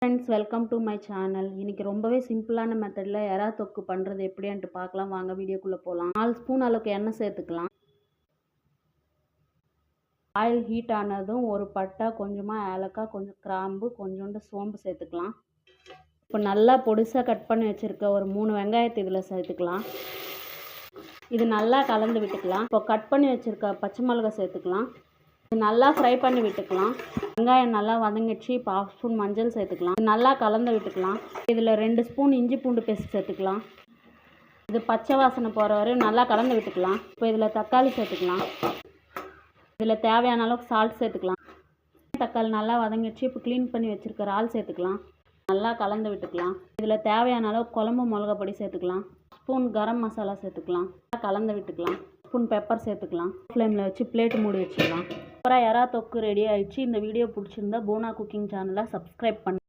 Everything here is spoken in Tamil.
Friends, welcome to my channel. இன்னைக்கு ரொம்பவே சிம்பிளான மெத்தடில் எறா தொக்கு பண்ணுறது எப்படின்ட்டு பார்க்கலாம். வாங்க வீடியோக்குள்ளே போகலாம். 4 ஸ்பூன் அளவுக்கு எண்ணெய் சேர்த்துக்கலாம். ஆயில் ஹீட் ஆனதும் ஒரு பட்டை, கொஞ்சமாக ஏலக்காய், கொஞ்சம் கிராம்பு, கொஞ்சோண்டு சோம்பு சேர்த்துக்கலாம். இப்போ நல்லா பொடிசாக கட் பண்ணி வச்சுருக்க ஒரு 3 வெங்காயத்தை இதில் சேர்த்துக்கலாம். இது நல்லா கலந்து விட்டுக்கலாம். இப்போ கட் பண்ணி வச்சுருக்க பச்சை மிளகாய் சேர்த்துக்கலாம். இது நல்லா ஃப்ரை பண்ணி விட்டுக்கலாம். வெங்காயம் நல்லா வதங்கிடுச்சு. இப்போ 1/2 ஸ்பூன் மஞ்சள் சேர்த்துக்கலாம். நல்லா கலந்து விட்டுக்கலாம். இதில் 2 ஸ்பூன் இஞ்சி பூண்டு பேஸ்ட் சேர்த்துக்கலாம். இது பச்சை வாசனை போகிற வரையும் நல்லா கலந்து விட்டுக்கலாம். இப்போ இதில் தக்காளி சேர்த்துக்கலாம். இதில் தேவையான அளவுக்கு சால்ட் சேர்த்துக்கலாம். தக்காளி நல்லா வதங்கிடுச்சு. இப்போ க்ளீன் பண்ணி வச்சுருக்க இறால் சேர்த்துக்கலாம். நல்லா கலந்து விட்டுக்கலாம். இதில் தேவையான அளவு குழம்பு மிளகா பொடி சேர்த்துக்கலாம். ஸ்பூன் கரம் மசாலா சேர்த்துக்கலாம். கலந்து விட்டுக்கலாம். ஸ்பூன் பெப்பர் சேர்த்துக்கலாம். ஃப்ளேமில் வச்சு பிளேட் மூடி வச்சுக்கலாம். அப்புறம் எறா தொக்கு ரெடி ஆயிடுச்சு. இந்த வீடியோ பிடிச்சிருந்தா போனா குக்கிங் சேனலை சப்ஸ்கிரைப் பண்ணு.